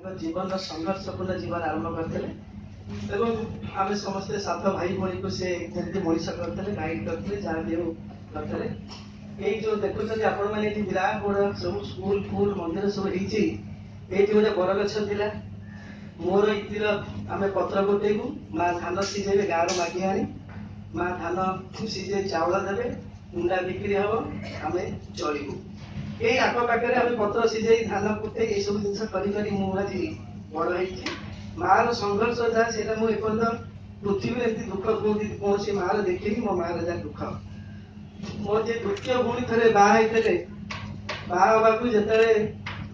जीवन संघर्षपूर्ण जीवन आरंभ करते आम समस्ते सात भाई भाई को से मनीष करते गाइड करते जहाँ भी करते ये जो देखुं आपण मैंने विराट बड़ सब स्कूल फूल मंदिर सब ये गोटे बरगछ था मोर इतिर आम पत्र गोटेबू माँ धान सीझे गाँव मागी आनी माँ धान सीझे चाउल देवे कुंडा बिक्री हम आम चलू ये आखपाखे आम पत्र सीझे धान कुटे ये सब जिन आज बड़ माँ संघर्ष जहाँ से एपर्त पृथ्वी एमती दुख कौन माँ देखी मो माँ जहाँ दुख मोर जे द्वितीय भूणी थे बाहवा जिते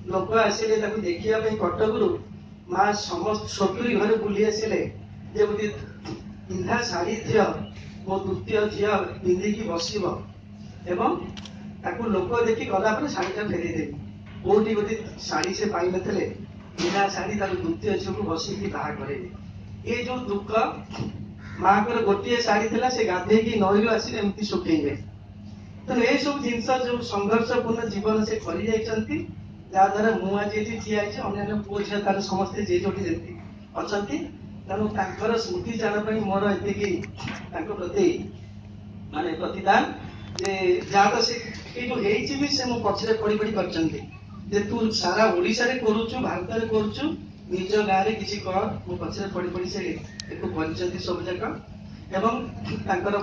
लोक आसिले देखा कटक माँ समस्त सतुरी घर बुली आसिले पिंधा शाढ़ी झील मो द्वितीय झील पिंधिकी बस लोक देखी गला शाढ़ीटा फेरीदेवी कौटी गोटे शाढ़ी से पाई नथिले बिना शाढ़ी द्वितीय झील को बसिकी बाहा करे ये जो दुख माँ को गोटे शाढ़ी थी से गाधेकी नई आसी एमती सुखेबे तो ये सब जिन जो संघर्षपूर्ण जीवन से कर जहाद्वारा मुझे ठिया अन्य पुओ झी तार समस्ते जे जो अच्छा तेणु स्मृति चाण मोर ये प्रति माने प्रतिदान जे जहाँ तो से मो पछरे पड़ी पड़ी कर तू सारा ओडिशा रे करूचु भारत रे करूचु निज गाँव में किसी कर मो पछरे पड़ी पड़ी से कर सब जाक एवं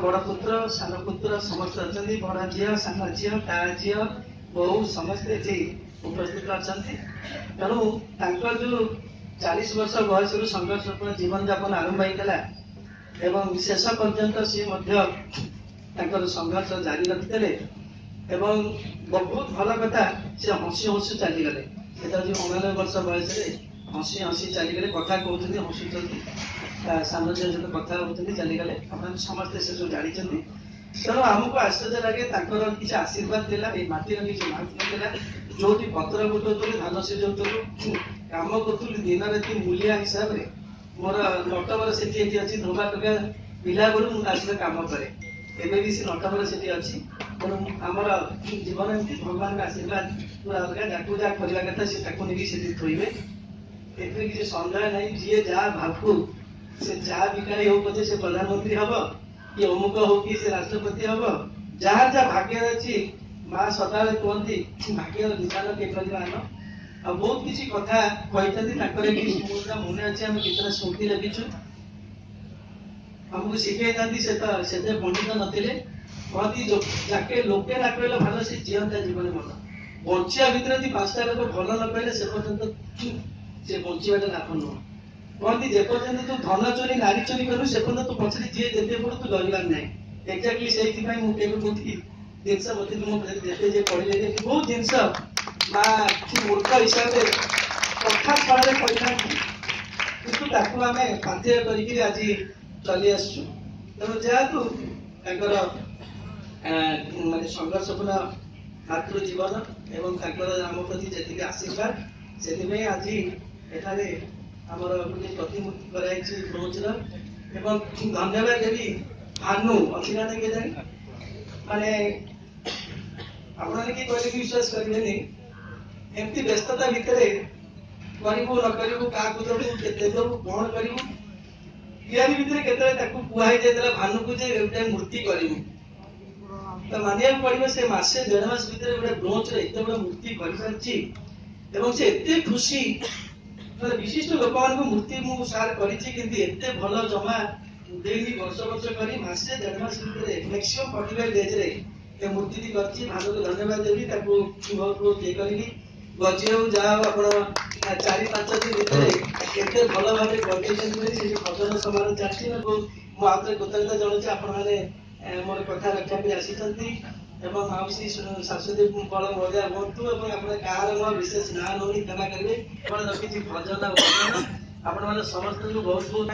बड़ पुत्र सान पुत्र समस्त अच्छा बड़ झील सान झील ता झील बहु समस्ते जे उपस्थित अच्छा तेणु जो 40 वर्ष बयस संघर्षपूर्ण जीवन यापन आरंभ होता शेष पर्यंत सी संघर्ष जारी रखिते बहुत भल कथा से हसी हसी चलीगले से 99 वर्ष बयस हसी हसी चलीगले कथा कहते हसुच्च सान झील सहित कथा होती चलीगले समस्ते से जो जानी तेणु आमको आश्चर्य लगे किसी आशीर्वाद देला माटीर किसी महत्व ना जो पत्र गोटू धान सीझाऊलु कम करूँ दिन राति मूलिया हिसाब से मोर नटवर से अच्छी धोबा टका पिला बेलू मुझे कम कै एवं भी से नटवर से अच्छी तेणु आमर जीवन एमती भगवान आशीर्वाद पूरा अलग जाकू जहाँ करवा कथा से थोड़े ए किसी सन्देह ना जी जहाँ भावु से जहाँ बिकारी हो पचे से प्रधानमंत्री हम कि अमुक हो कि से राष्ट्रपति हम जहाँ जहाँ भाग्य अच्छी माँ सदा कहती भाग्य निशान के आन आ बहुत किसी कथा कहते मन अच्छे आम कितना स्मृति रखीचु आमको शिखे से पंडित नथिले कहती जाके लोके ना कहले भल से जीवंता जीवन भल बचा भितर 5टा लोक भल न कहले से पर्यटन से बचाटा लाभ नुह कहती जेपर्यंत तू धन चोरी नारी चोरी करू से पर्यटन तू पछरे जी देते पड़ू तू डरबार ना एक्जाक्टली से मुझे जिनस मत पढ़े बहुत जिनस माँ मूर्ख हिसाब से कथा फल कि आम पाथेय कर आज चली आसु तेणु जेहेतु माने संघर्षपूर्ण मातृजीवन एवं आम प्रति जी आशीर्वाद से आज एठारे आमर गोटे प्रतिमूर्ति कराई ब्रोंजर एवं धन्यवाद देवी भानु अच्छी ना के जाए माने आपने कि कहले कि विश्वास करेंगे एमती व्यस्तता भितर करू न करू क्या दबू के दबू कौन करू यार भितर के कुहाई जाता भानु को गोटे मूर्ति करू तो मानिया पड़ो से मसे 1.5 मास भितर गोटे ब्रोंज एत बड़ मूर्ति कर से एत खुशी विशिष्ट लोक मान मूर्ति मुझे करते भल जमा देनी वर्ष वर्ष कर मसे 1.5 मास भितर मैक्सीम 45 डेज रे मूर्ति कर भानु को धन्यवाद देवी बहुत ये करी गजी हो जहाँ आप 4-5 दिन भितर एत भल भाव गजे भजन समारोह चलती मुझे कृतज्ञता जनाऊँ आपने मोर कथा रक्षा कर आसी माउसी शाश्वती बल मजा बनतु अपने गाँव विशेष ना नौनी क्षमा करेंगे रखी भजन भजन आपण मैंने समस्त को बहुत बहुत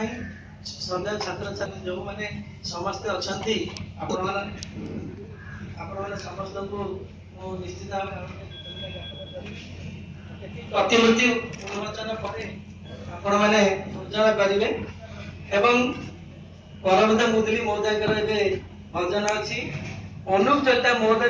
सन्ध्या छात्र छात्री जो मैंने समस्ते अच्छा आपण समस्त को निश्चित प्रतिमूर्ति उन्मोचन पर आपण मैंने पूजन करेंगे एवं परमता मुदली महोदय भजन अच्छी अनुप चेता महोदय